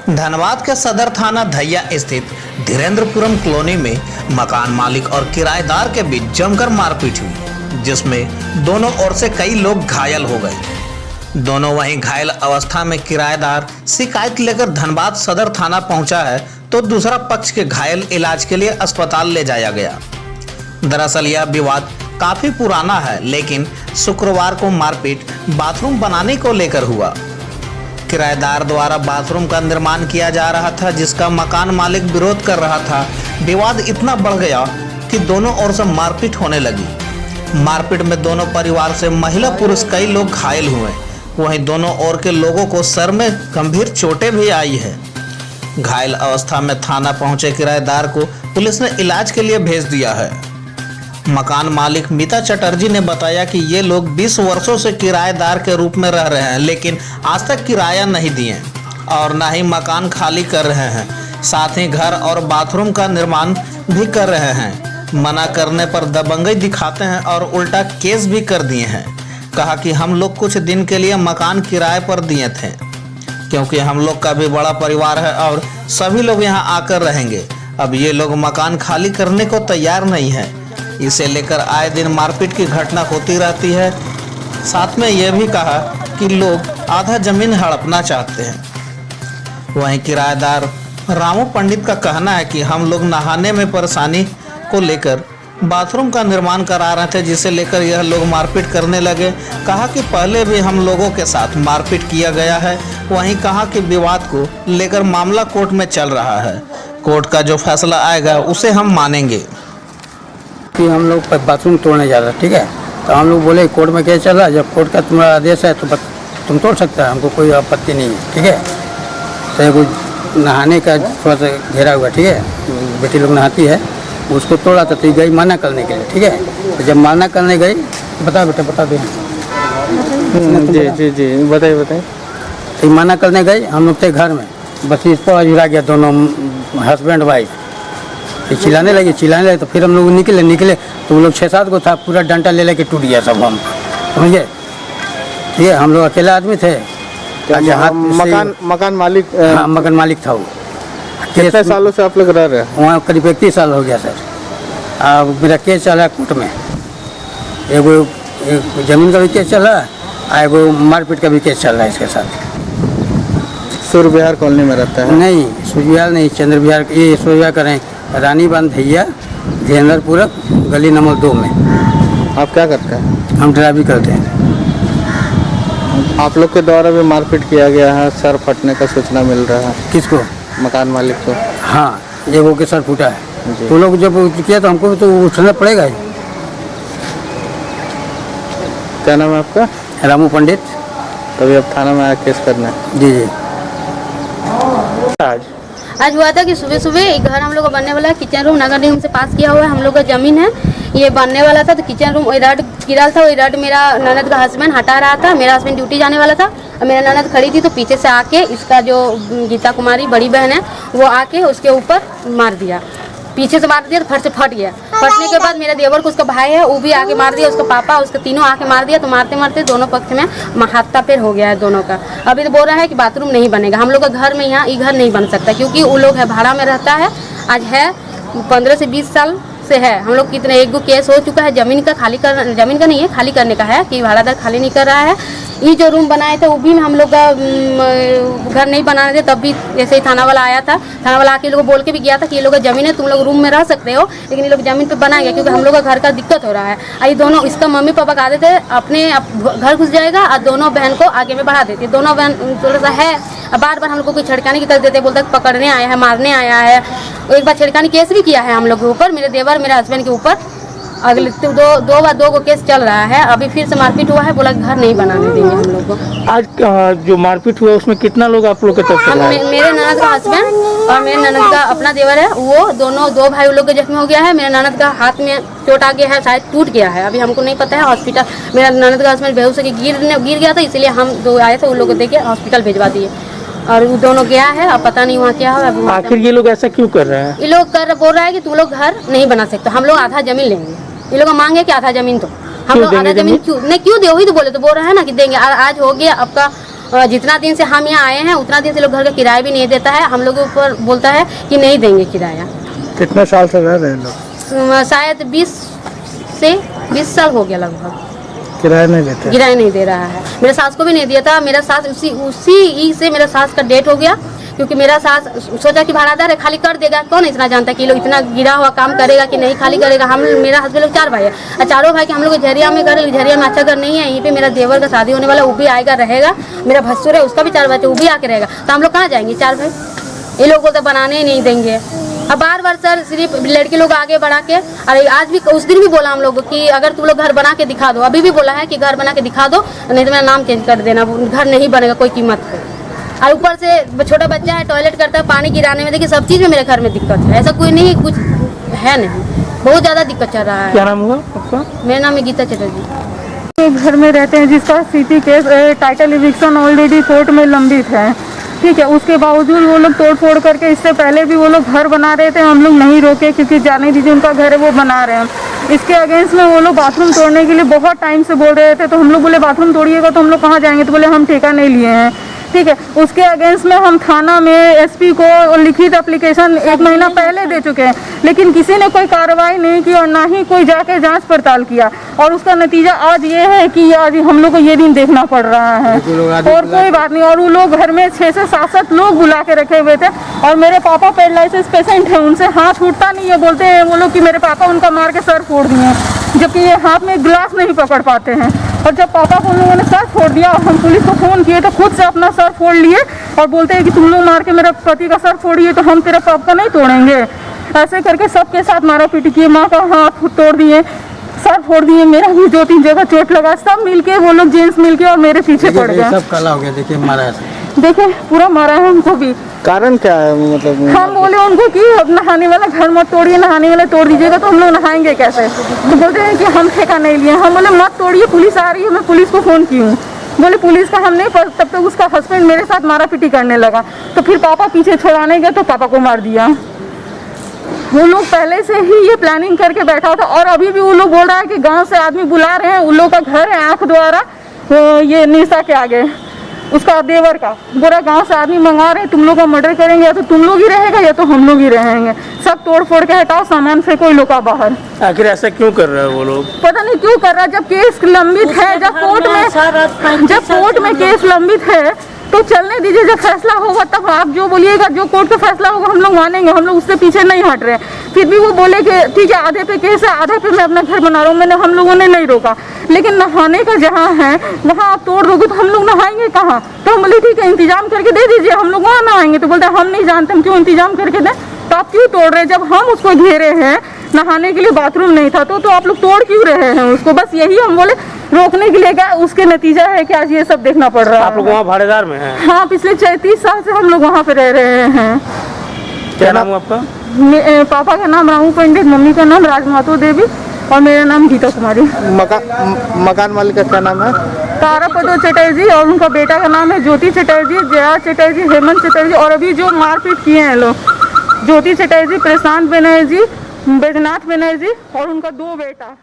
धनबाद के सदर थाना धैया स्थित धीरेन्द्रपुरम कॉलोनी में मकान मालिक और किराएदार के बीच जमकर मारपीट हुई, जिसमें दोनों ओर से कई लोग घायल हो गए। दोनों वहीं घायल अवस्था में किराएदार शिकायत लेकर धनबाद सदर थाना पहुंचा है, तो दूसरा पक्ष के घायल इलाज के लिए अस्पताल ले जाया गया। दरअसल यह विवाद काफी पुराना है, लेकिन शुक्रवार को मारपीट बाथरूम बनाने को लेकर हुआ। किराएदार द्वारा बाथरूम का निर्माण किया जा रहा था, जिसका मकान मालिक विरोध कर रहा था। विवाद इतना बढ़ गया कि दोनों ओर से मारपीट होने लगी। मारपीट में दोनों परिवार से महिला पुरुष कई लोग घायल हुए। वहीं दोनों ओर के लोगों को सर में गंभीर चोटें भी आई है। घायल अवस्था में थाना पहुंचे किराएदार को पुलिस ने इलाज के लिए भेज दिया है। मकान मालिक मीता चटर्जी ने बताया कि ये लोग 20 वर्षों से किराएदार के रूप में रह रहे हैं, लेकिन आज तक किराया नहीं दिए और न ही मकान खाली कर रहे हैं। साथ ही घर और बाथरूम का निर्माण भी कर रहे हैं। मना करने पर दबंगई दिखाते हैं और उल्टा केस भी कर दिए हैं। कहा कि हम लोग कुछ दिन के लिए मकान किराए पर दिए थे, क्योंकि हम लोग का भी बड़ा परिवार है और सभी लोग यहाँ आकर रहेंगे। अब ये लोग मकान खाली करने को तैयार नहीं है। इसे लेकर आए दिन मारपीट की घटना होती रहती है। साथ में यह भी कहा कि लोग आधा जमीन हड़पना चाहते हैं। वहीं किराएदार रामू पंडित का कहना है कि हम लोग नहाने में परेशानी को लेकर बाथरूम का निर्माण करा रहे थे, जिसे लेकर यह लोग मारपीट करने लगे। कहा कि पहले भी हम लोगों के साथ मारपीट किया गया है। वहीं कहा कि विवाद को लेकर मामला कोर्ट में चल रहा है। कोर्ट का जो फैसला आएगा उसे हम मानेंगे। कि हम लोग बाथरूम तोड़ने जा रहे हैं, ठीक है, तो हम लोग बोले कोर्ट में क्या चल रहा है, जब कोर्ट का तुम्हारा आदेश है तो तुम तोड़ सकता है, हमको कोई आपत्ति नहीं है, ठीक है। तो कुछ नहाने का थोड़ा सा घेरा हुआ, ठीक है, बेटी लोग नहाती है, उसको तोड़ा था तो गई माना करने के लिए, ठीक है। तो जब माना करने गई, बता बेटा बता दे। जी बताइए। तो माना करने गई, हम लोग थे घर में, बस इस पर जुड़ा गया दोनों हस्बैंड वाइफ। चिल्लाने लगे तो फिर हम लोग निकले तो वो लोग 6-7 को था, पूरा डंडा ले लेके टूट गया सब, हम समझे, ठीक है। हम लोग अकेला आदमी थे। मकान मालिक हाँ, मकान मालिक था वो। कितने सालों से आप लोग रह रहे हैं वहाँ? करीब 31 साल हो गया सर। अब मेरा केस चला है कोर्ट में। एक जमीन का भी केस चला है, एगो मारपीट का भी केस चल रहा है इसके साथ। सूर्य विहार कॉलोनी में रहता है? नहीं, सूर्य विहार नहीं, चंद्र विहार, ये सूर्य विहार करें रानीबांध धैया धीरेन्द्रपुरम गली नंबर 2 में। आप क्या करते हैं? हम ड्राइविंग करते हैं। आप लोग के द्वारा भी मारपीट किया गया है, सर फटने का सूचना मिल रहा है। किसको? मकान मालिक को। हाँ, एगो के सर फूटा है। तो लोग जब किया तो हमको तो उठना पड़ेगा ही। क्या नाम है आपका? रामू पंडित। तभी अब थाना में आया केस करना है? जी। आज हुआ था कि सुबह एक घर हम लोग का बनने वाला है, किचन रूम नगर निगम से पास किया हुआ है, हम लोग का जमीन है, ये बनने वाला था। तो किचन रूम रड गिरा था, वही रड मेरा ननद का हस्बैंड हटा रहा था। मेरा हस्बैंड ड्यूटी जाने वाला था और मेरा ननद खड़ी थी, तो पीछे से आके इसका जो गीता कुमारी बड़ी बहन है वो आके उसके ऊपर मार दिया, पीछे से मार दिया, तो फट से फट गया। फटने के बाद मेरे देवर को उसका भाई है वो भी आके मार दिया, उसका पापा, उसके तीनों आके मार दिया। तो मारते मारते दोनों पक्ष में हाथापेर हो गया है दोनों का। अभी तो बोल रहा है कि बाथरूम नहीं बनेगा। हम लोग का घर में यहाँ ये घर नहीं बन सकता, क्योंकि वो लोग है भाड़ा में रहता है। आज है 15 से 20 साल से है। हम लोग कितने एक गो केस हो चुका है जमीन का जमीन का नहीं है, खाली करने का है, कि भाड़ादार खाली नहीं कर रहा है। ये जो रूम बनाए थे वो भी हम लोग का घर नहीं बनाने थे, तब भी ऐसे ही थाना वाला आया था। थाना वाला आके लोग बोल के भी गया था कि ये लोग का जमीन है, तुम लोग रूम में रह सकते हो, लेकिन ये लोग जमीन पे बनाएंगे, क्योंकि हम लोग का घर का दिक्कत हो रहा है। ये दोनों, इसका मम्मी पापा कहते थे अपने घर घुस जाएगा और दोनों बहन को आगे में बढ़ा देती। दोनों बहन थोड़ा सा है, बार बार हम लोग को कोई छिड़काने की कर देते, बोलते पकड़ने आया है, मारने आया है। एक बार छिड़काने केस भी किया है हम लोग के ऊपर, मेरे देवर मेरे हस्बैंड के ऊपर। अगले दो को केस चल रहा है। अभी फिर से मारपीट हुआ है, बोला घर नहीं बनाने देंगे हम लोग को। आज जो मारपीट हुआ उसमें कितना लोग आप लोग के तरफ से? मेरे ननद का हस्बैंड और मेरे ननद का अपना देवर है, वो दो भाई लोग के जख्मी हो गया है। मेरे ननद का हाथ में चोट आ गया है, शायद टूट गया है, अभी हमको नहीं पता है। हॉस्पिटल मेरा ननद का हस्बैंड बेहोश होकर गिर गया था, इसलिए हम दो आए थे, उन लोग को देके हॉस्पिटल भिजवा दिए और वो दोनों गया है। अब पता नहीं वहाँ क्या हो। आखिर ये लोग ऐसा क्यों कर रहे हैं? ये लोग बोल रहा है कि तुम लोग घर नहीं बना सकते, हम लोग आधा जमीन लेंगे। ये लोग मांगे कि आधा जमीन, तो हम लोग आधा जमीन क्यों दे, वही तो बोले, तो बोल रहा है ना कि देंगे। आज हो गया आपका जितना दिन से हम यहाँ आए हैं उतना दिन से लोग घर का किराया भी नहीं देता है, हम लोग के ऊपर बोलता है कि नहीं देंगे किराया। कितने साल से रह रहे हैं लोग? शायद 20 साल हो गया लगभग। किराया नहीं देते? किराया नहीं दे रहा है। मेरे सास को भी नहीं दिया था। मेरा सास उसी से मेरा सास का डेथ हो गया, क्योंकि मेरा सास सोचा कि भाड़ादार है, खाली कर देगा। कौन इतना जानता है कि लोग इतना गिरा हुआ काम करेगा कि नहीं खाली करेगा। हम मेरा हस्बैंड लोग 4 भाई है और चारों भाई के हम लोग झरिया में घर, झरिया में अच्छा घर नहीं है। यहीं पे मेरा देवर का शादी होने वाला, वो भी आएगा रहेगा। मेरा भसुर है, उसका भी 4 बच्चे, वो भी आके रहेगा। तो हम लोग कहाँ जाएंगे 4 भाई? ये लोग को तो बनाने ही नहीं देंगे। अब बार सर सिर्फ लड़के लोग आगे बढ़ा के, अरे आज भी उस दिन भी बोला हम लोग कि अगर तुम लोग घर बना के दिखा दो, अभी भी बोला है कि घर बना के दिखा दो, नहीं तो मेरा नाम चेंज कर देना, घर नहीं बनेगा कोई कीमत पे। और ऊपर से छोटा बच्चा है, टॉयलेट करता है, पानी गिराने में, देखिए सब चीज़ में मेरे घर में दिक्कत है। ऐसा कोई नहीं, कुछ है नहीं, बहुत ज़्यादा दिक्कत चल रहा है। क्या नाम हुआ आपका? मेरा नाम है गीता चटर्जी। घर में रहते हैं जिसका city case title eviction already court में लंबित है, ठीक है। उसके बावजूद वो लोग तोड़ फोड़ करके, इससे पहले भी वो लोग घर बना रहे थे, हम लोग नहीं रोके क्योंकि जाने दीजिए उनका घर है, वो बना रहे हैं। इसके अगेंस्ट में वो लोग बाथरूम तोड़ने के लिए बहुत टाइम से बोल रहे थे, तो हम लोग बोले बाथरूम तोड़िएगा तो हम लोग कहाँ जाएंगे, तो बोले हम ठेका नहीं लिए हैं, ठीक है। उसके अगेंस्ट में हम थाना में एसपी को लिखित एप्लीकेशन 1 महीना पहले दे चुके हैं, लेकिन किसी ने कोई कार्रवाई नहीं की और ना ही कोई जाके जांच पड़ताल किया। और उसका नतीजा आज ये है कि आज हम लोग को ये दिन देखना पड़ रहा है। और कोई बात नहीं, और वो लोग घर में 6 से 7 लोग बुला के रखे हुए थे। और मेरे पापा पैरालिसिस पेशेंट है, उनसे हाथ उठता नहीं है, बोलते हैं वो लोग कि मेरे पापा उनका मार के सर फोड़ दिए, जबकि ये हाथ में ग्लास नहीं पकड़ पाते हैं। और जब पापा को उन लोगों ने सर फोड़ दिया और हम पुलिस को फ़ोन किए तो खुद से अपना सर फोड़ लिए और बोलते हैं कि तुम लोग मार के मेरे पति का सर फोड़िए तो हम तेरा पाप का नहीं तोड़ेंगे। ऐसे करके सबके साथ मारा पीटी किए, माँ का हाथ तोड़ दिए, सर फोड़ दिए, मेरा भी 2-3 जगह चोट लगा। सब मिलके वो लोग जेंट्स मिलके और मेरे पीछे पड़ गए। सब काला हो गया, देखिए मारा है, देखिए पूरा मारा है हमको भी। कारण क्या है? मतलब हम बोले उनको कि अब नहाने वाला घर मत तोड़िए, नहाने वाला तोड़ दीजिएगा तो हम लोग नहाएंगे कैसे। तो बोलते हैं कि हम ठेका नहीं लिए। हम बोले मत तोड़िए, पुलिस आ रही है, मैं पुलिस को फ़ोन की हूँ। बोले पुलिस का हम नहीं, तब तक उसका हस्बैंड मेरे साथ मारा पीटी करने लगा। तो फिर पापा पीछे छुड़ाने गए तो पापा को मार दिया। वो लोग पहले से ही ये प्लानिंग करके बैठा था। और अभी भी वो लोग बोल रहा है कि गाँव से आदमी बुला रहे हैं, उन लोग का घर है आँख द्वारा ये निशा के आगे, उसका देवर का, पूरा गांव से आदमी मंगा रहे हैं, तुम लोग का मर्डर करेंगे, या तो तुम लोग ही रहेगा या तो हम लोग ही रहेंगे। सब तोड़ फोड़ के हटाओ, सामान फेंको इन लोग का बाहर। आखिर ऐसा क्यों कर रहे हैं वो लोग? पता नहीं क्यों कर रहा है। जब केस लंबित है, जब कोर्ट में केस लंबित है तो चलने दीजिए, जब फैसला होगा तब आप जो बोलिएगा, जो कोर्ट का फैसला होगा हम लोग मानेंगे, हम लोग उससे पीछे नहीं हट रहे। फिर भी वो बोले कि ठीक है आधे पे केस है, आधे पे मैं अपना घर बना रहा हूँ। हम लोगों ने नहीं रोका, लेकिन नहाने का जहाँ है वहाँ आप तोड़ दोगे तो हम लोग नहाएंगे कहाँ। तो हम बोले ठीक है इंतजाम करके दे दीजिए, हम लोग वहाँ नहाएंगे। तो बोलते हम नहीं जानते, हम क्यों इंतजाम करके दें, तो आप क्यों तोड़ रहे हैं? जब हम उसको घेरे हैं, नहाने के लिए बाथरूम नहीं था तो आप लोग तोड़ क्यों रहे हैं उसको। बस यही हम बोले रोकने के लिए क्या, उसके नतीजा है कि आज ये सब देखना पड़ रहा है। आप लोग वहाँ भाड़ेदार में हैं? हाँ, पिछले 30 साल से हम लोग वहाँ पे रह रहे हैं। क्या नाम है आपका? पापा का नाम रामू पंडित, मम्मी का नाम राजमातो देवी और मेरा नाम गीता कुमारी। मकान मालिक का क्या नाम है? तारापदो चटर्जी और उनका बेटा का नाम है ज्योति चटर्जी, जया चटर्जी, हेमंत चटर्जी। और अभी जो मारपीट किए हैं लोग, ज्योति चटर्जी, प्रशांत बनर्जी, बैजनाथ बनर्जी और उनका 2 बेटा।